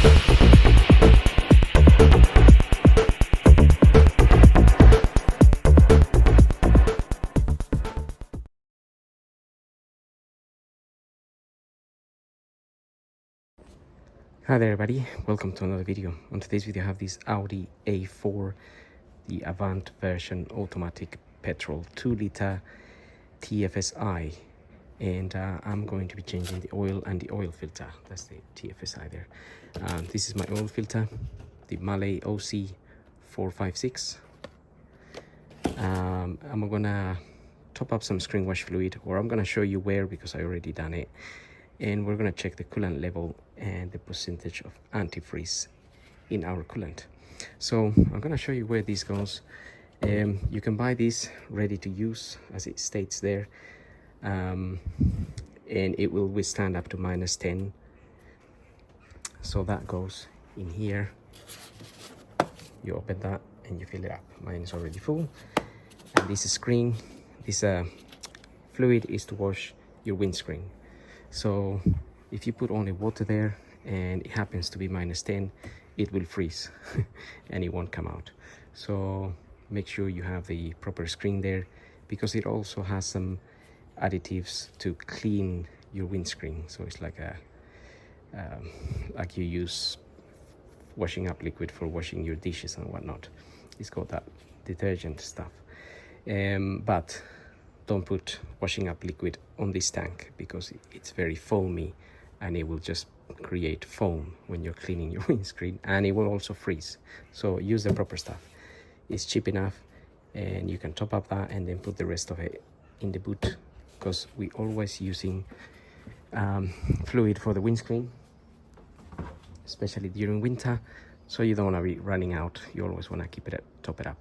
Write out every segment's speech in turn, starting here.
Hi there everybody, welcome to another video. On today's video I have this Audi A4, the Avant version automatic petrol 2-liter TFSI, and I'm going to be changing the oil and the oil filter. That's the TFSI there. This is my oil filter, the Malay OC 456. I'm gonna top up some screen wash fluid, or I'm gonna show you where because I already done it. And we're going to check the coolant level and the percentage of antifreeze in our coolant. So I'm going to show you where this goes. You can buy this ready to use, as it states there, and it will withstand up to -10. So that goes in here. You open that and you fill it up. Mine is already full. And this screen, this fluid is to wash your windscreen. So if you put only water there and it happens to be -10, it will freeze and it won't come out. So make sure you have the proper screen there, because it also has some additives to clean your windscreen. So it's like like you use washing up liquid for washing your dishes and whatnot. It's got that detergent stuff. But don't put washing up liquid on this tank, because it's very foamy and it will just create foam when you're cleaning your windscreen, and it will also freeze. So use the proper stuff. It's cheap enough, and you can top up that and then put the rest of it in the boot, because we're always using fluid for the windscreen, especially during winter. So you don't want to be running out. You always want to keep it top it up.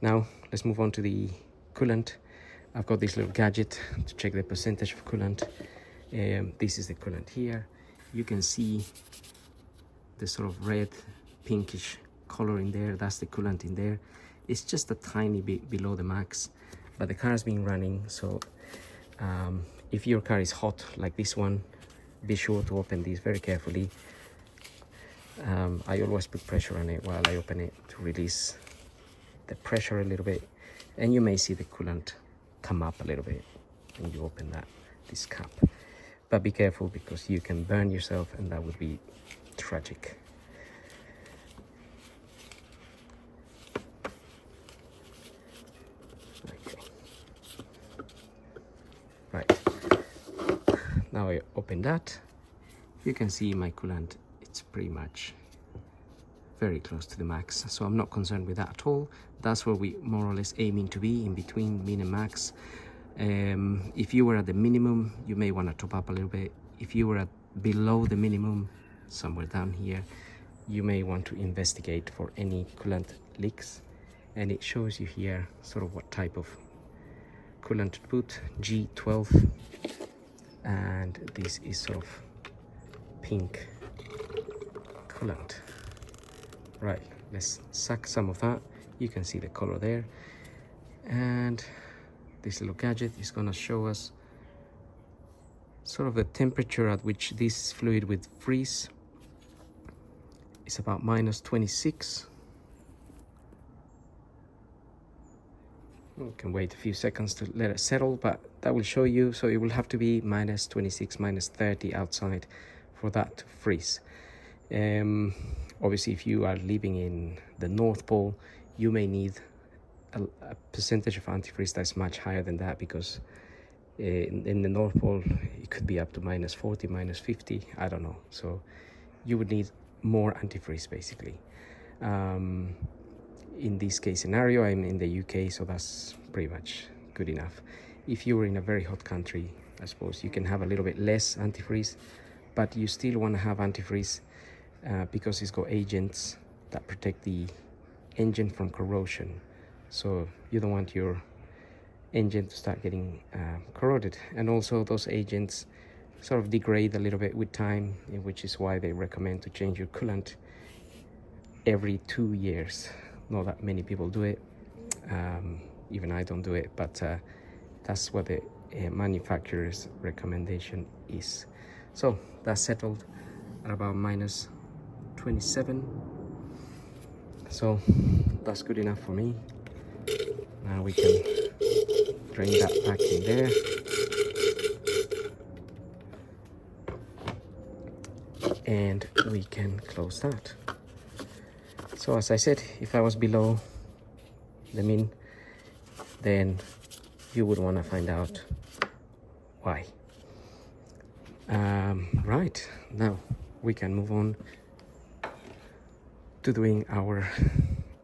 Now let's move on to the coolant. I've got this little gadget to check the percentage of coolant. This is the coolant here. You can see the sort of red pinkish color in there. That's the coolant in there. It's just a tiny bit below the max, but the car has been running. So if your car is hot like this one, be sure to open these very carefully. I always put pressure on it while I open it to release the pressure a little bit, and you may see the coolant come up a little bit when you open this cap. But be careful, because you can burn yourself and that would be tragic. Okay. Right, now I open that. You can see my coolant, it's pretty much very close to the max, so I'm not concerned with that at all. That's where we more or less aiming to be, in between min and max. If you were at the minimum, you may want to top up a little bit. If you were at below the minimum, somewhere down here, you may want to investigate for any coolant leaks. And it shows you here sort of what type of coolant to put, G12, and this is sort of pink coolant. Right, let's suck some of that. You can see the color there, and this little gadget is going to show us sort of the temperature at which this fluid would freeze. It's about -26. We can wait a few seconds to let it settle, but that will show you. So it will have to be -26, -30 outside for that to freeze. Obviously, if you are living in the North Pole, you may need a percentage of antifreeze that's much higher than that, because in the North Pole it could be up to -40, -50, I don't know. So you would need more antifreeze basically. In this case scenario, I'm in the UK, so that's pretty much good enough. If you were in a very hot country, I suppose you can have a little bit less antifreeze, but you still want to have antifreeze because it's got agents that protect the engine from corrosion. So you don't want your engine to start getting corroded, and also those agents sort of degrade a little bit with time, which is why they recommend to change your coolant every 2 years. Not that many people do it, even I don't do it, but that's what the manufacturer's recommendation is. So that's settled at about 27. So that's good enough for me. Now we can drain that back in there. And we can close that. So as I said, if I was below the min, then you would want to find out why. Right, now we can move on to doing our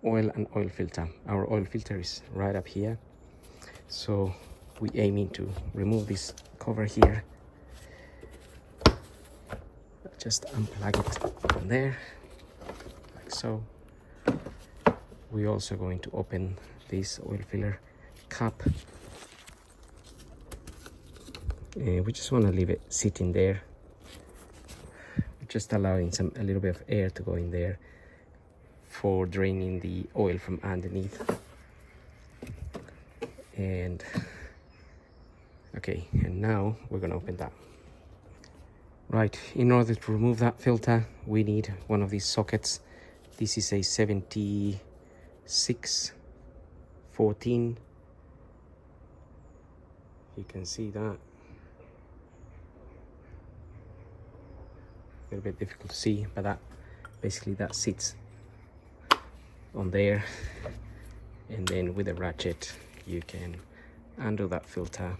oil and oil filter. Our oil filter is right up here, so we aiming to remove this cover here. Just unplug it from there, like so. We're also going to open this oil filler cap. We just want to leave it sitting there, just allowing a little bit of air to go in there for draining the oil from underneath. And okay, and now we're gonna open that. Right, in order to remove that filter, we need one of these sockets. This is a 7614. You can see that. A little bit difficult to see, but that basically that sits on there, and then with a ratchet you can undo that filter.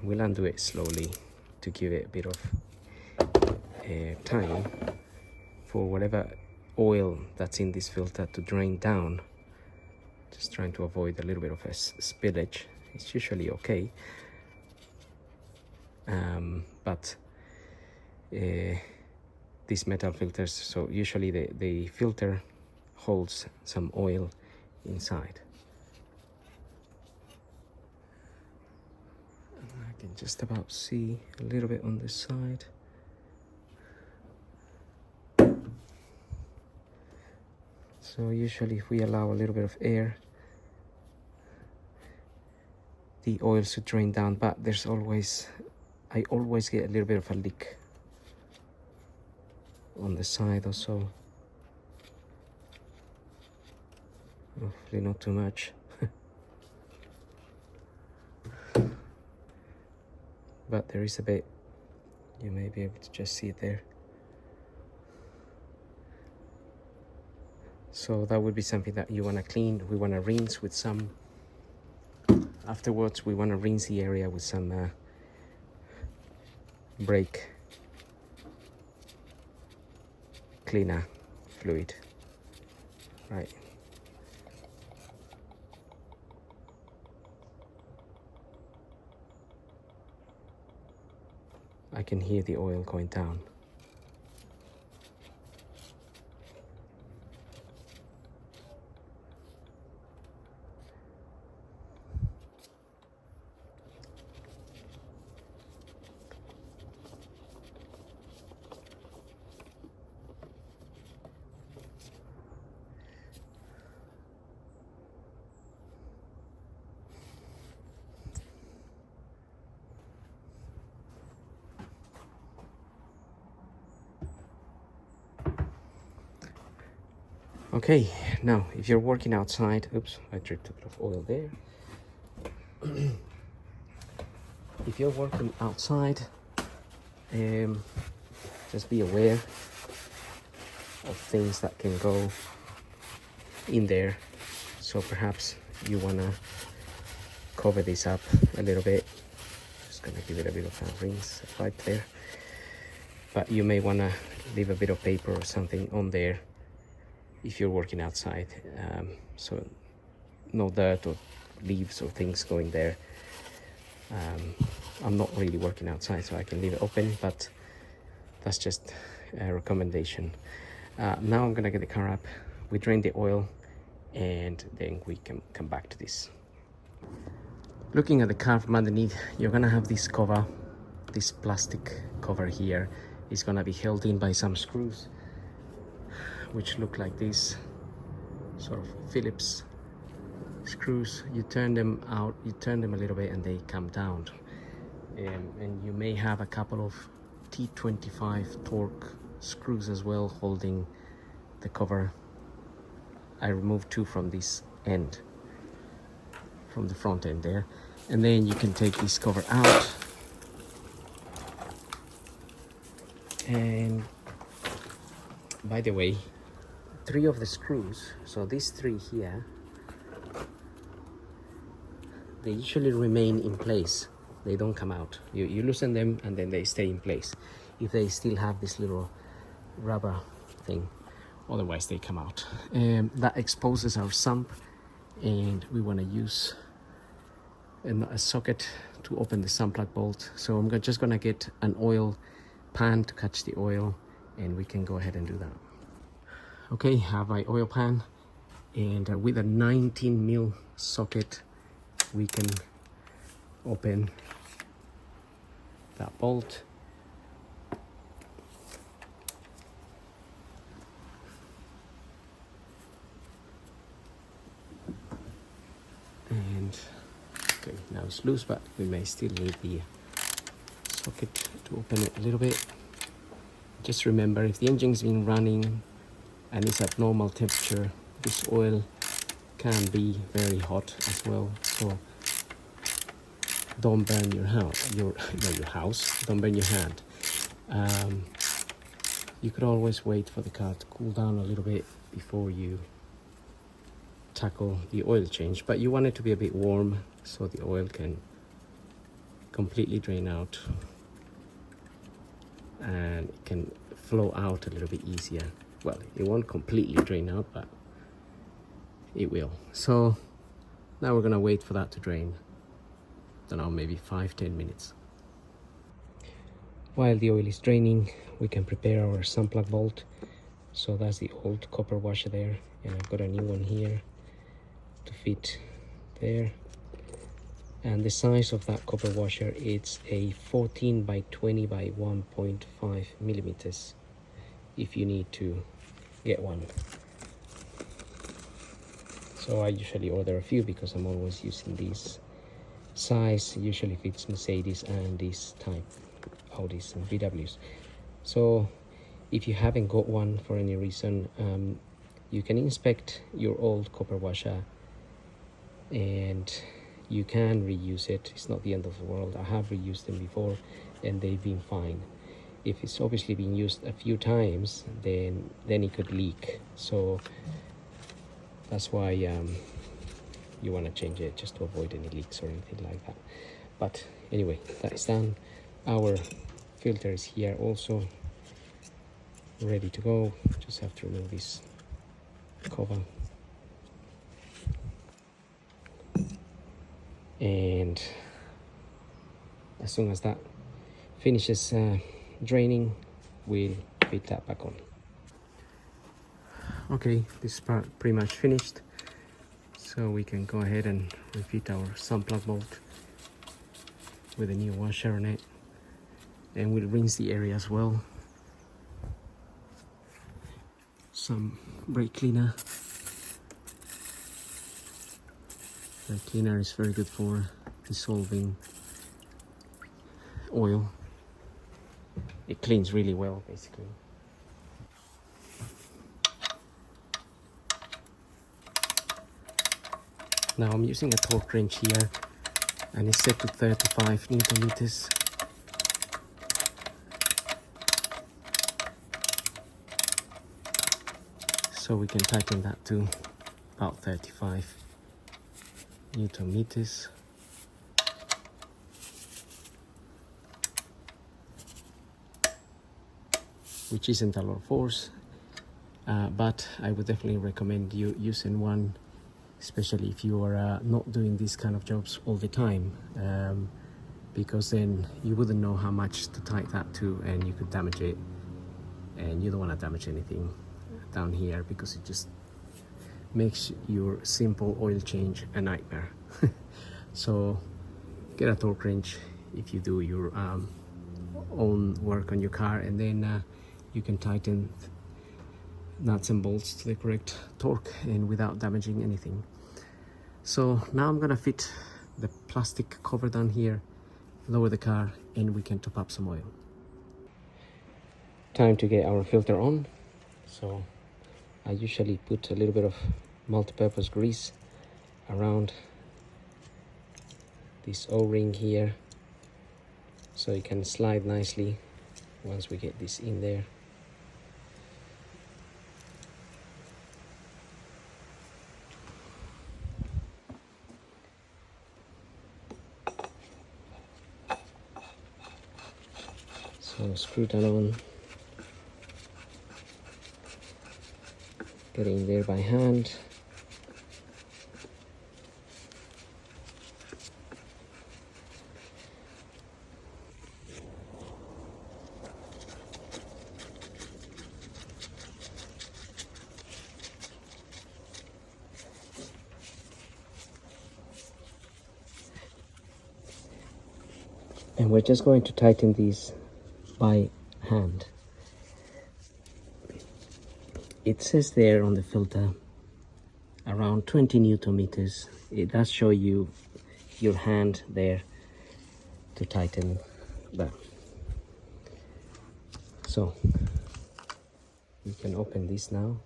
We'll undo it slowly to give it a bit of time for whatever oil that's in this filter to drain down. Just trying to avoid a little bit of a spillage. It's usually okay, but these metal filters, so usually the filter holds some oil inside. I can just about see a little bit on this side. So usually if we allow a little bit of air, the oil should drain down, but there's always, I always get a little bit of a leak on the side or so. Hopefully not too much. But there is a bit. You may be able to just see it there. So that would be something that you want to clean. We want to rinse with some, afterwards we want to rinse the area with some brake cleaner fluid. Right. I can hear the oil going down. Okay, now if you're working outside, oops, I dripped a bit of oil there. If you're working outside, just be aware of things that can go in there. So perhaps you wanna cover this up a little bit. Just gonna give it a bit of a rinse right there. But you may wanna leave a bit of paper or something on there if you're working outside, so no dirt or leaves or things going there. I'm not really working outside, so I can leave it open, but that's just a recommendation. Now I'm gonna get the car up, we drain the oil, and then we can come back to this. Looking at the car from underneath, you're gonna have this cover, this plastic cover here is gonna be held in by some screws, which look like this, sort of Phillips screws. You turn them out, you turn them a little bit and they come down. And you may have a couple of T25 torque screws as well holding the cover. I removed 2 from this end, from the front end there, and then you can take this cover out, and by the way, 3 of the screws, so these 3 here, they usually remain in place. They don't come out. You loosen them and then they stay in place if they still have this little rubber thing. Otherwise they come out. That exposes our sump, and we want to use a socket to open the sump plug bolt. So I'm just gonna get an oil pan to catch the oil, and we can go ahead and do that. Okay, have my oil pan, and with a 19mm socket we can open that bolt. And okay, now it's loose, but we may still need the socket to open it a little bit. Just remember, if the engine's been running and it's at normal temperature, this oil can be very hot as well, so don't burn your house, don't burn your hand. You could always wait for the car to cool down a little bit before you tackle the oil change, but you want it to be a bit warm so the oil can completely drain out and it can flow out a little bit easier. Well, it won't completely drain out, but it will. So now we're gonna wait for that to drain. Don't know, maybe 5-10 minutes. While the oil is draining, we can prepare our sump plug bolt. So that's the old copper washer there, and I've got a new one here to fit there. And the size of that copper washer, it's a 14 by 20 by 1.5 millimeters if you need to get one. So I usually order a few because I'm always using these size. It usually fits Mercedes and this type Audis and VWs. So if you haven't got one for any reason, you can inspect your old copper washer and you can reuse it. It's not the end of the world. I have reused them before and they've been fine. If it's obviously been used a few times, then it could leak. So that's why you want to change it, just to avoid any leaks or anything like that. But anyway, that is done. Our filter is here also, ready to go. Just have to remove this cover. And as soon as that finishes draining, we'll fit that back on. Okay, this is pretty much finished, so we can go ahead and refit our sump plug bolt with a new washer on it, and we'll rinse the area as well. Some brake cleaner. Brake cleaner is very good for dissolving oil. It cleans really well, basically. Now I'm using a torque wrench here, and it's set to 35 Newton meters. So we can tighten that to about 35 Newton meters. Which isn't a lot of force, but I would definitely recommend you using one, especially if you are not doing these kind of jobs all the time, because then you wouldn't know how much to tighten that to, and you could damage it, and you don't want to damage anything down here because it just makes your simple oil change a nightmare. So get a torque wrench if you do your own work on your car, and then you can tighten nuts and bolts to the correct torque and without damaging anything. So now I'm gonna fit the plastic cover down here, lower the car, and we can top up some oil. time to get our filter on. So I usually put a little bit of multi-purpose grease around this O-ring here, so it can slide nicely once we get this in there. So screw that on, get it in there by hand. And we're just going to tighten these by hand. It says there on the filter around 20 Newton meters. It does show you your hand there to tighten that. So you can open this now.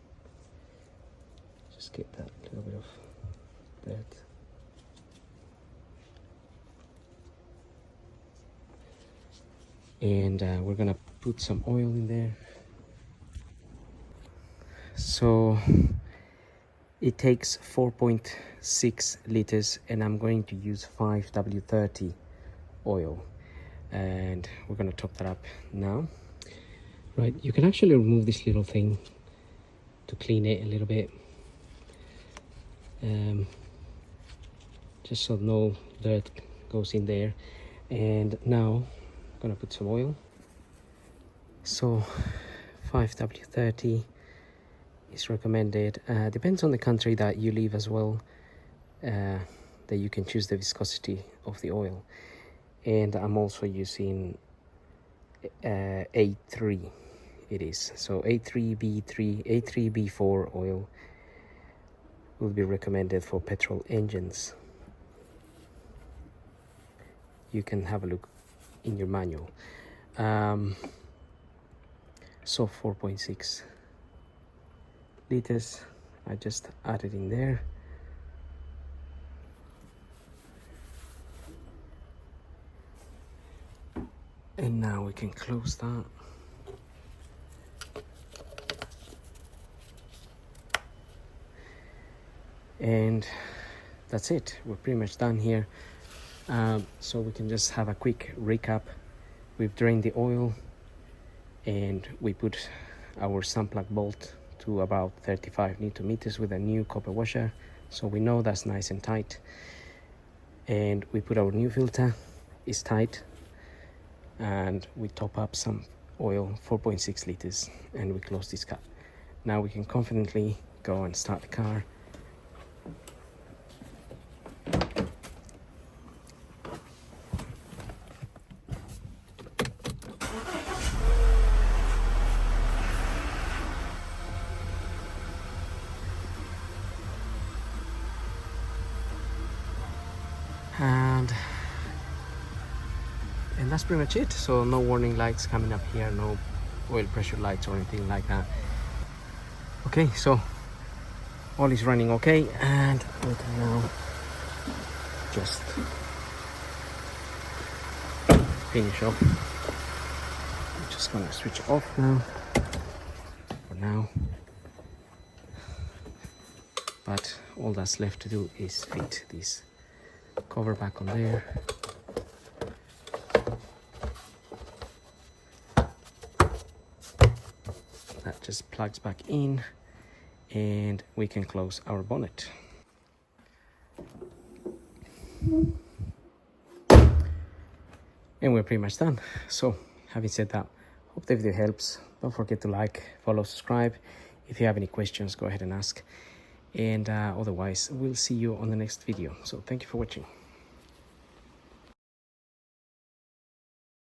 Just get that little bit of dirt. And we're gonna put some oil in there. So it takes 4.6 liters, and I'm going to use 5W30 oil, and we're gonna top that up now. Right, you can actually remove this little thing to clean it a little bit, just so no dirt goes in there. And now gonna put some oil. So 5W30 is recommended. Depends on the country that you live as well, that you can choose the viscosity of the oil. And I'm also using A3 it is. So A3B3, A3B4 oil will be recommended for petrol engines. You can have a look in your manual. So 4.6 liters, I just added in there. And now we can close that. And that's it, we're pretty much done here. So we can just have a quick recap. We've drained the oil and we put our sun plug bolt to about 35 Newton meters with a new copper washer, so we know that's nice and tight. And we put our new filter, it's tight, and we top up some oil, 4.6 liters, and we close this cap. Now we can confidently go and start the car. And that's pretty much it. So no warning lights coming up here, no oil pressure lights or anything like that. Okay, so all is running okay, and we can now just finish off. I'm just gonna switch it off now for now, but all that's left to do is fit this cover back on there. That just plugs back in, and we can close our bonnet. And we're pretty much done. So having said that, hope the video helps. Don't forget to like, follow, subscribe. If you have any questions, go ahead and ask. And otherwise, we'll see you on the next video. So thank you for watching.